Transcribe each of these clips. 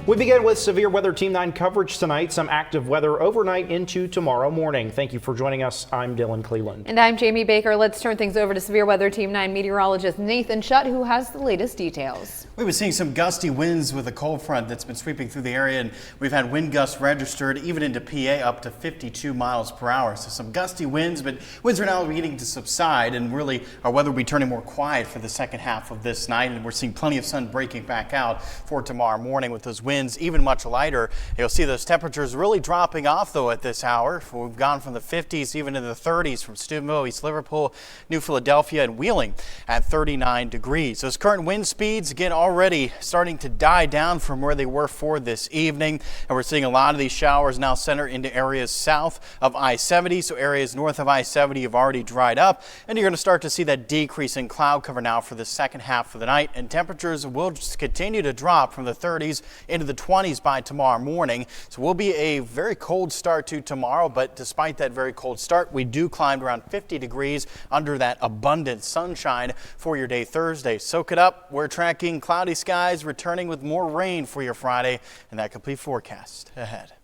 We begin with severe weather Team 9 coverage tonight. Some active weather overnight into tomorrow morning. Thank you for joining us. I'm Dylan Cleland. And I'm Jamie Baker. Let's turn things over to severe weather Team 9 meteorologist Nathan Shutt, who has the latest details. We've been seeing some gusty winds with a cold front that's been sweeping through the area, and we've had wind gusts registered even into PA up to 52 miles per hour. So some gusty winds, but winds are now beginning to subside, and really our weather will be turning more quiet for the second half of this night. And we're seeing plenty of sun breaking back out for tomorrow morning with those winds even much lighter. You'll see those temperatures really dropping off though at this hour. We've gone from the 50s even into the 30s from Steubenville, East Liverpool, New Philadelphia, and Wheeling at 39 degrees. Those current wind speeds again already starting to die down from where they were for this evening, and we're seeing a lot of these showers now center into areas south of I-70, so areas north of I-70 have already dried up, and you're going to start to see that decrease in cloud cover now for the second half of the night, and temperatures will just continue to drop from the 30s into the 20s by tomorrow morning. So we'll be a very cold start to tomorrow, but despite that very cold start, we do climb around 50 degrees under that abundant sunshine for your day Thursday. Soak it up. We're tracking cloudy skies returning with more rain for your Friday, and that complete forecast ahead.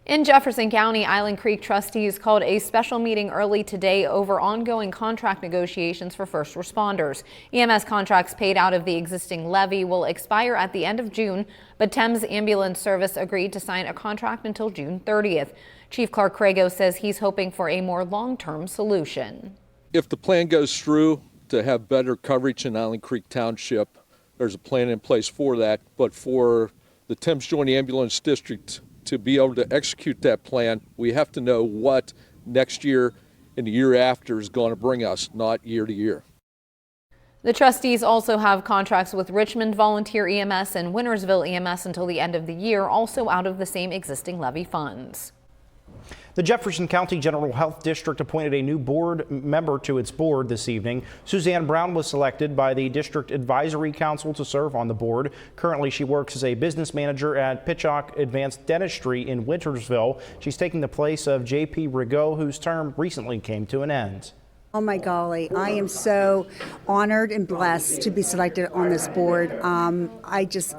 In Jefferson County, Island Creek trustees called a special meeting early today over ongoing contract negotiations for first responders. EMS contracts paid out of the existing levy will expire at the end of June, but Thames Ambulance Service agreed to sign a contract until June 30th. Chief Clark Crago says he's hoping for a more long-term solution. If the plan goes through to have better coverage in Island Creek Township, there's a plan in place for that, but for the Thames Joint Ambulance District to be able to execute that plan, we have to know what next year and the year after is going to bring us, not year to year. The trustees also have contracts with Richmond Volunteer EMS and Wintersville EMS until the end of the year, also out of the same existing levy funds. The Jefferson County General Health District appointed a new board member to its board this evening. Suzanne Brown was selected by the District Advisory Council to serve on the board. Currently, she works as a business manager at Pitchock Advanced Dentistry in Wintersville. She's taking the place of J.P. Rigaud, whose term recently came to an end. Oh my golly, I am so honored and blessed to be selected on this board. I just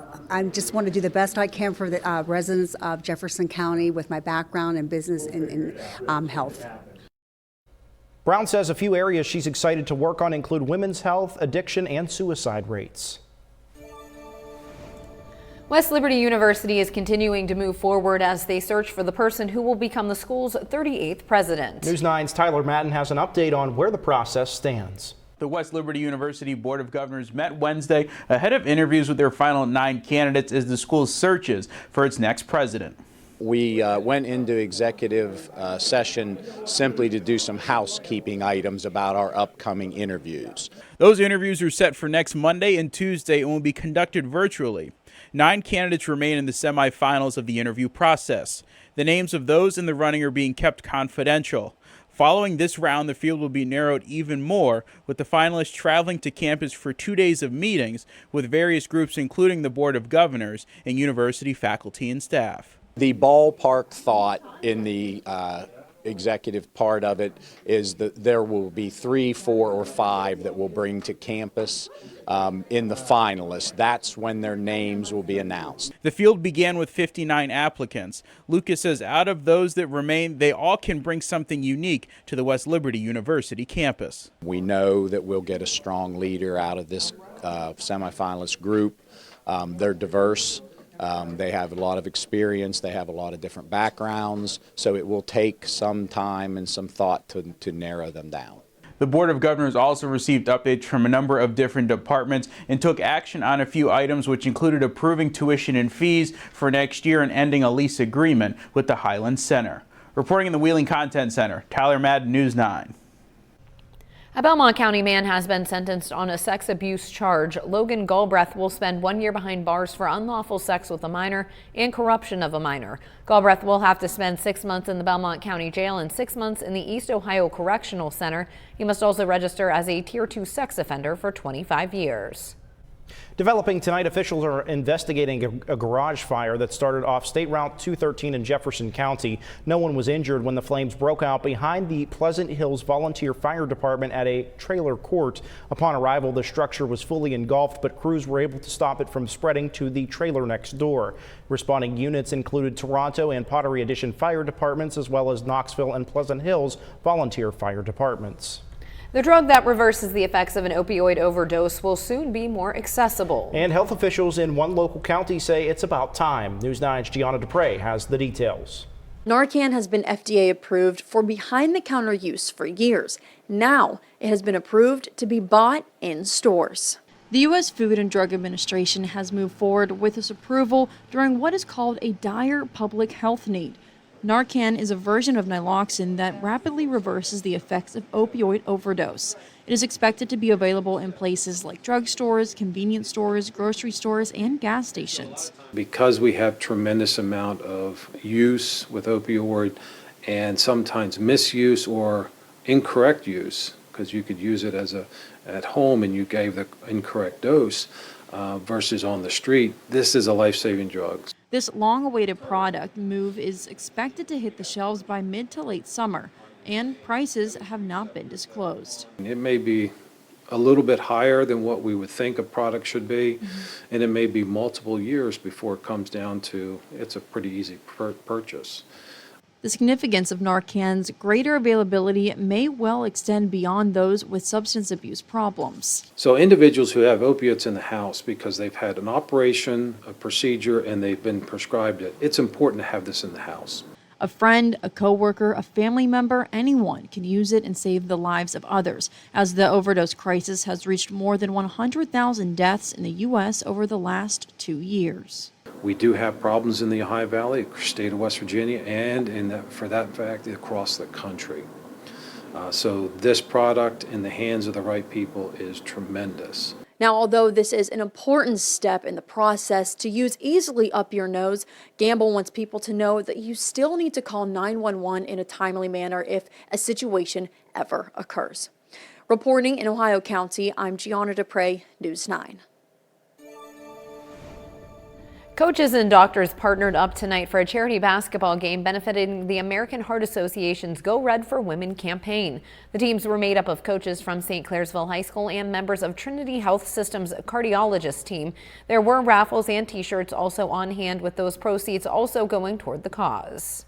want to do the best I can for the residents of Jefferson County with my background in business and health. Brown says a few areas she's excited to work on include women's health, addiction, and suicide rates. West Liberty University is continuing to move forward as they search for the person who will become the school's 38th president. News 9's Tyler Madden has an update on where the process stands. The West Liberty University Board of Governors met Wednesday ahead of interviews with their final 9 candidates as the school searches for its next president. We went into executive session simply to do some housekeeping items about our upcoming interviews. Those interviews are set for next Monday and Tuesday and will be conducted virtually. 9 candidates remain in the semifinals of the interview process. The names of those in the running are being kept confidential. Following this round, the field will be narrowed even more, with the finalists traveling to campus for 2 days of meetings with various groups, including the Board of Governors and university faculty and staff. The ballpark thought in the executive part of it is that there will be 3, 4, or 5 that we'll bring to campus in the finalists. That's when their names will be announced. The field began with 59 applicants. Lucas says out of those that remain, they all can bring something unique to the West Liberty University campus. We know that we'll get a strong leader out of this semifinalist group. They're diverse. They have a lot of experience, they have a lot of different backgrounds, so it will take some time and some thought to narrow them down. The Board of Governors also received updates from a number of different departments and took action on a few items, which included approving tuition and fees for next year and ending a lease agreement with the Highland Center. Reporting in the Wheeling Content Center, Tyler Madden, News 9. A Belmont County man has been sentenced on a sex abuse charge. Logan Galbraith will spend 1 year behind bars for unlawful sex with a minor and corruption of a minor. Galbraith will have to spend 6 months in the Belmont County Jail and 6 months in the East Ohio Correctional Center. He must also register as a Tier 2 sex offender for 25 years. Developing tonight, officials are investigating a garage fire that started off State Route 213 in Jefferson County. No one was injured when the flames broke out behind the Pleasant Hills Volunteer Fire Department at a trailer court. Upon arrival, the structure was fully engulfed, but crews were able to stop it from spreading to the trailer next door. Responding units included Toronto and Pottery Addition fire departments, as well as Knoxville and Pleasant Hills volunteer fire departments. The drug that reverses the effects of an opioid overdose will soon be more accessible. And health officials in one local county say it's about time. News 9's Gianna Dupre has the details. Narcan has been FDA approved for behind-the-counter use for years. Now it has been approved to be bought in stores. The U.S. Food and Drug Administration has moved forward with this approval during what is called a dire public health need. Narcan is a version of naloxone that rapidly reverses the effects of opioid overdose. It is expected to be available in places like drugstores, convenience stores, grocery stores, and gas stations. Because we have tremendous amount of use with opioid and sometimes misuse or incorrect use, because you could use it at home and you gave the incorrect dose versus on the street, this is a life-saving drug. This long-awaited product move is expected to hit the shelves by mid to late summer, and prices have not been disclosed. It may be a little bit higher than what we would think a product should be, and it may be multiple years before it comes down to it's a pretty easy purchase. The significance of Narcan's greater availability may well extend beyond those with substance abuse problems. So individuals who have opiates in the house because they've had an operation, a procedure, and they've been prescribed it, it's important to have this in the house. A friend, a coworker, a family member, anyone can use it and save the lives of others, as the overdose crisis has reached more than 100,000 deaths in the U.S. over the last 2 years. We do have problems in the Ohio Valley, state of West Virginia, and for that fact, across the country. So this product in the hands of the right people is tremendous. Now, although this is an important step in the process to use easily up your nose, Gamble wants people to know that you still need to call 911 in a timely manner if a situation ever occurs. Reporting in Ohio County, I'm Gianna Dupre, News 9. Coaches and doctors partnered up tonight for a charity basketball game benefiting the American Heart Association's Go Red for Women campaign. The teams were made up of coaches from St. Clairsville High School and members of Trinity Health System's cardiologist team. There were raffles and t-shirts also on hand, with those proceeds also going toward the cause.